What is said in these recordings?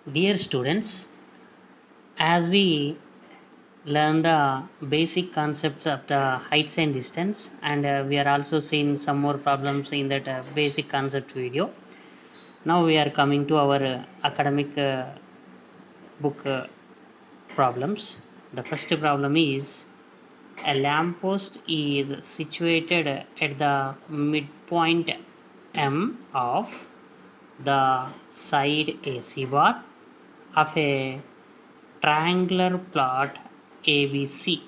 Dear students, as we learn the basic concepts of the heights and distance, and we are also seeing some more problems in that basic concept video. Now we are coming to our academic book problems. The first problem is a lamppost is situated at the midpoint M of the side AC bar of a triangular plot ABC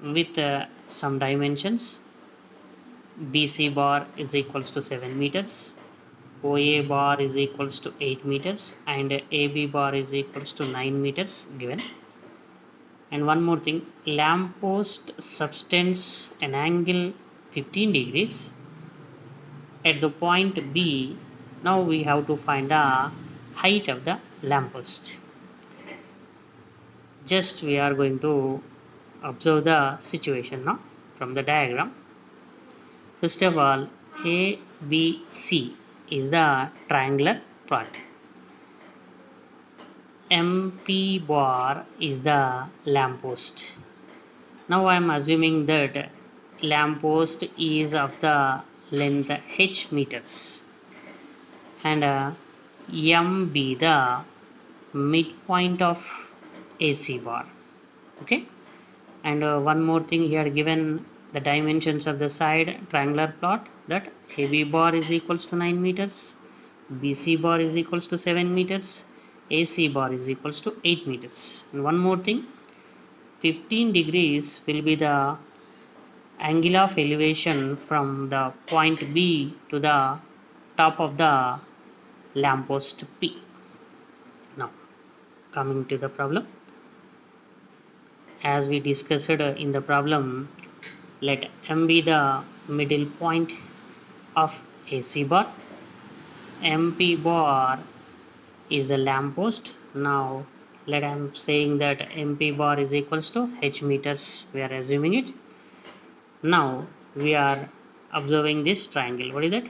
with some dimensions. BC bar is equals to 7 meters, OA bar is equals to 8 meters, and AB bar is equals to 9 meters given. And one more thing, lamppost subtends an angle 15 degrees at the point B. Now we have to find the height of the lamppost. Just we are going to observe the situation now from the diagram. First of all, ABC is the triangular plot. MP bar is the lamppost. Now I am assuming that lamppost is of the length h meters and M be the midpoint of AC bar. Okay, and one more thing here, given the dimensions of the side triangular plot, that AB bar is equals to 9 meters, BC bar is equals to 7 meters, AC bar is equals to 8 meters. And one more thing, 15 degrees will be the angle of elevation from the point B to the top of the lamppost P. Now coming to the problem, as we discussed in the problem, let M be the middle point of AC bar. MP bar is the lamppost. Now let I'm saying that MP bar is equals to h meters. We are assuming it. Now we are observing this triangle. What is that?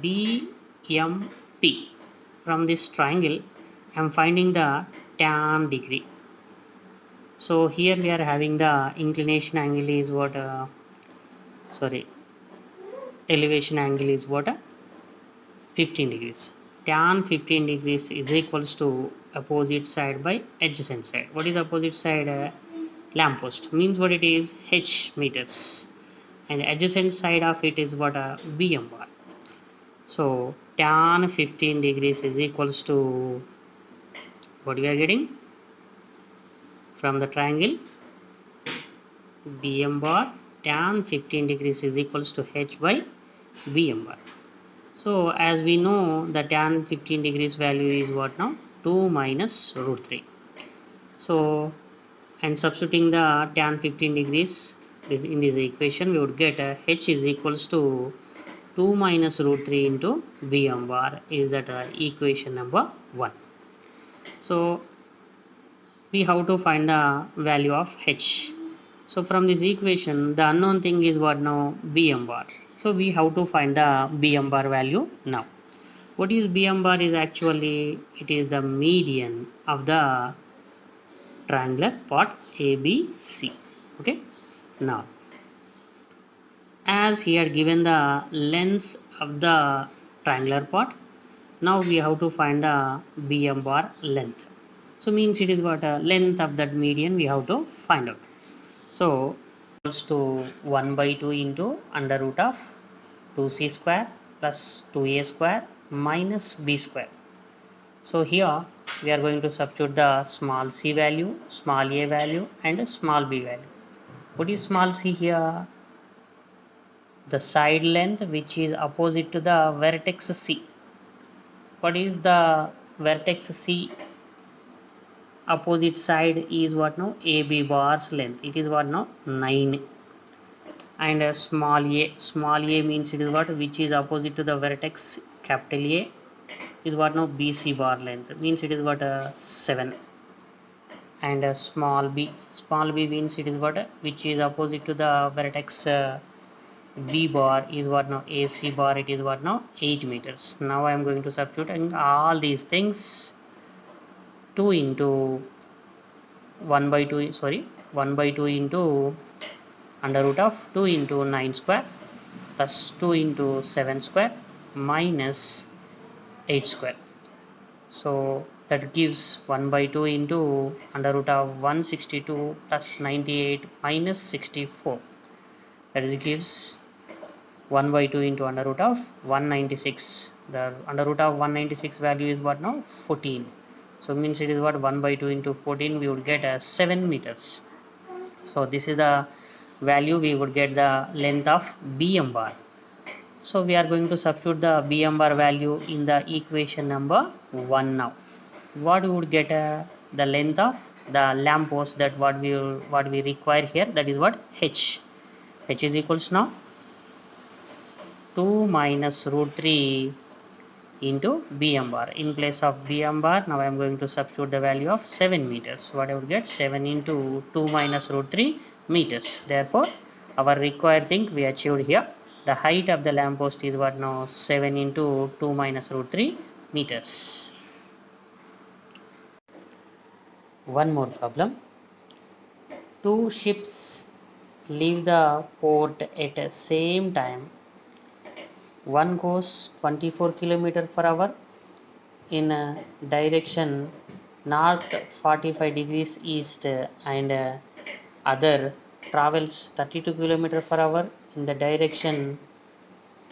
BMP. From this triangle, I am finding the tan degree. So here we are having the inclination angle is what? Elevation angle is what? 15 degrees. Tan 15 degrees is equals to opposite side by adjacent side. What is opposite side? Lamppost means what it is? H meters, and adjacent side of it is what? BM bar. So tan 15 degrees is equals to what we are getting from the triangle BM bar. Tan 15 degrees is equals to H by BM bar. So as we know, the tan 15 degrees value is what now? 2 minus root 3. So, and substituting the tan 15 degrees in this equation, we would get H is equals to 2 minus root 3 into BM bar is that equation number 1. So we have to find the value of H. So from this equation, the unknown thing is what now? BM bar. So we have to find the BM bar value now. What is BM bar? Is actually, it is the median of the triangular plot ABC. Okay. Now, as here given the lengths of the triangular plot, now we have to find the BM bar length. So means it is what? Length of that median we have to find out. So equals to 1 by 2 into under root of 2c square plus 2a square minus b square. So here we are going to substitute the small c value, small a value, and small b value. What is small c here? The side length which is opposite to the vertex C. What is the vertex C? Opposite side is what now? AB bar's length. It is what now? 9. And small a means it is what? Which is opposite to the vertex capital A is what now? BC bar length. Means it is what? 7. And small b means it is what? Which is opposite to the vertex B bar is what now, AC bar, it is what now, 8 meters. Now I am going to substitute all these things. 2 into 1 by 2, sorry, 1 by 2 into under root of 2 into 9 square plus 2 into 7 square minus 8 square. So that gives 1 by 2 into under root of 162 plus 98 minus 64. That is gives 1 by 2 into under root of 196. The under root of 196 value is what now? 14. So means it is what, 1 by 2 into 14, we would get 7 meters. So this is the value we would get the length of BM bar. So we are going to substitute the BM bar value in the equation number 1 now. What we would get the length of the lamp post, that what we require here, that is what, H is equals now 2 minus root 3 into BM bar. In place of BM bar, now I am going to substitute the value of 7 meters. What I would get, 7 into 2 minus root 3 meters. Therefore our required thing we achieved here. The height of the lamp post is what now, 7 into 2 minus root 3 meters. One more problem. Two ships leave the port at the same time. One goes 24 km per hour in a direction north 45 degrees east, and other travels 32 km per hour in the direction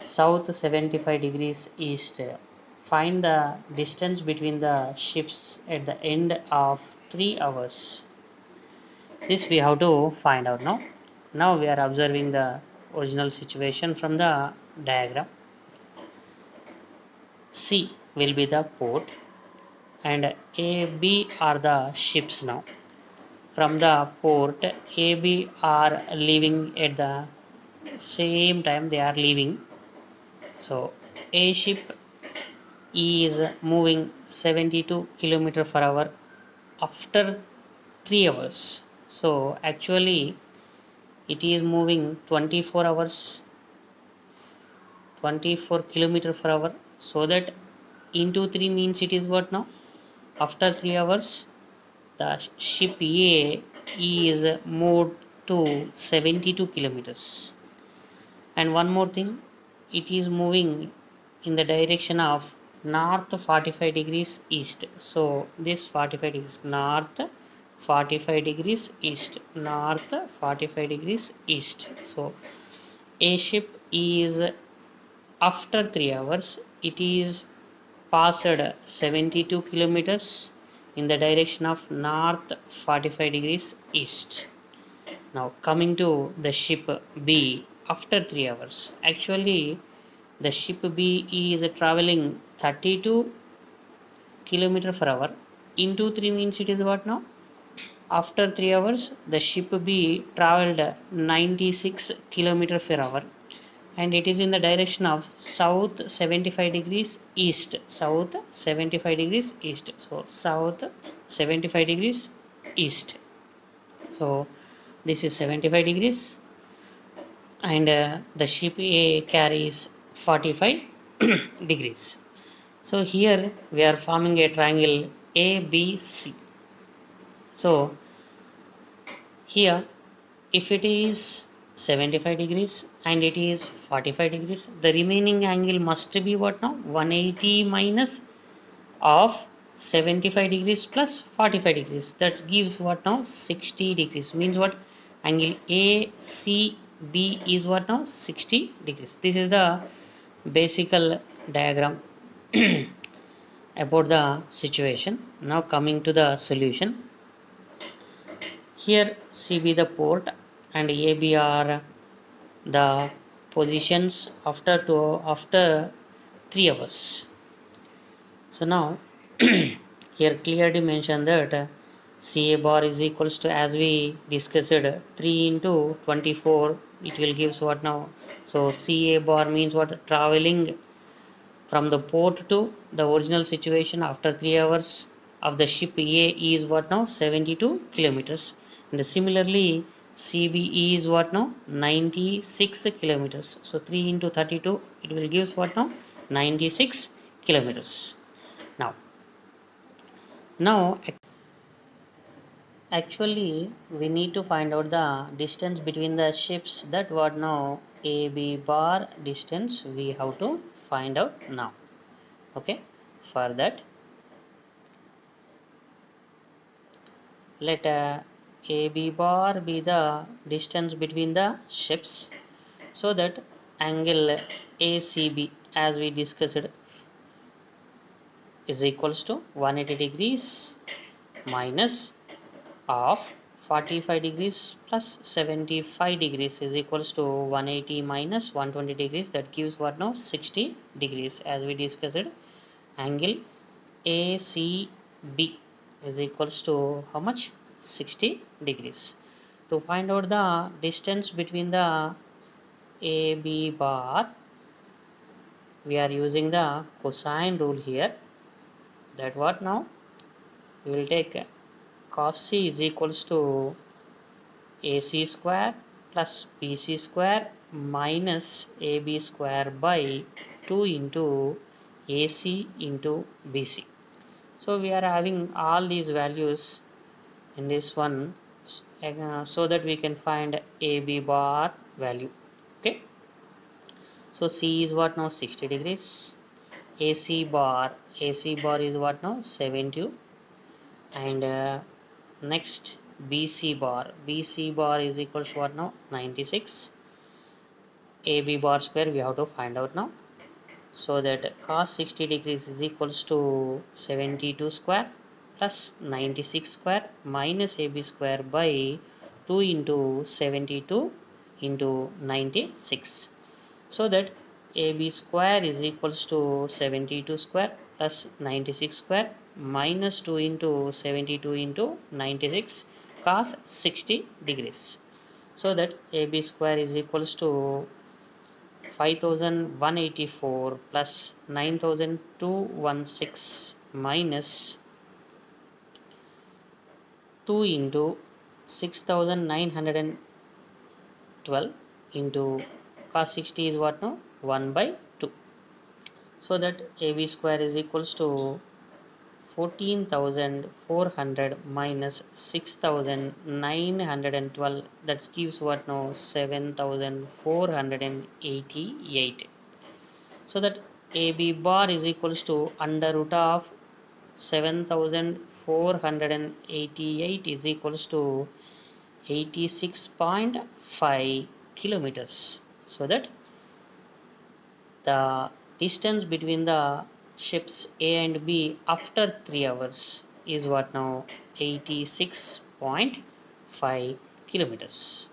south 75 degrees east. Find the distance between the ships at the end of 3 hours. This we have to find out now. Now we are observing the original situation from the diagram. C will be the port and A, B are the ships now. From the port, A, B are leaving at the same time they are leaving. So A ship is moving 72 km per hour after 3 hours. So actually it is moving 24 km per hour. So that into 3 means it is what now? After 3 hours, the ship A is moved to 72 kilometers. And one more thing, it is moving in the direction of north 45 degrees east. So this 45 degrees north 45 degrees east, north 45 degrees east. So A ship is after 3 hours, it is passed 72 kilometers in the direction of north 45 degrees east. Now coming to the ship B after 3 hours. Actually the ship B is traveling 32 km per hour. Into 3 means it is what now? After 3 hours the ship B traveled 96 km per hour, and it is in the direction of south 75 degrees east. South 75 degrees east. So south 75 degrees east. So this is 75 degrees, and the ship A carries 45 degrees. So here we are forming a triangle ABC. So here if it is 75 degrees and it is 45 degrees, the remaining angle must be what now? 180 minus of 75 degrees plus 45 degrees. That gives what now? 60 degrees. Means what? Angle ACB is what now? 60 degrees. This is the basic diagram about the situation. Now coming to the solution. Here CB the port and AB are the positions after 3 hours. So now here clearly mentioned that CA bar is equals to, as we discussed, 3 into 24, it will gives what now? So CA bar means what? Traveling from the port to the original situation after 3 hours of the ship A is what now? 72 kilometers. And similarly CBE is what now? 96 kilometers. So 3 into 32, it will give us what now? 96 kilometers. Now actually we need to find out the distance between the ships. That what now? AB bar distance we have to find out now. Okay, for that let AB bar be the distance between the ships, so that angle ACB as we discussed is equals to 180 degrees minus of 45 degrees plus 75 degrees is equals to 180 minus 120 degrees. That gives what now? 60 degrees as we discussed. Angle ACB is equals to how much? 60 degrees. To find out the distance between the AB bar, we are using the cosine rule here. That what now? We will take cos C is equals to AC square plus BC square minus AB square by 2 into AC into BC. So we are having all these values in this one, so that we can find AB bar value. Okay, so C is what now? 60 degrees. AC bar is what now? 72. And next BC bar is equals to what now? 96. AB bar square we have to find out now. So that cos 60 degrees is equals to 72 square plus 96 square minus AB square by 2 into 72 into 96. So that AB square is equals to 72 square plus 96 square minus 2 into 72 into 96 cos 60 degrees. So that AB square is equals to 5184 plus 9216 minus 2 into 6912 into cos 60 is what now? 1 by 2. So that AB square is equals to 14,400 minus 6,912. That gives what now? 7,488. So that AB bar is equals to under root of 7,488 is equals to 86.5 kilometers. So that the distance between the ships A and B after 3 hours is what now? 86.5 kilometers.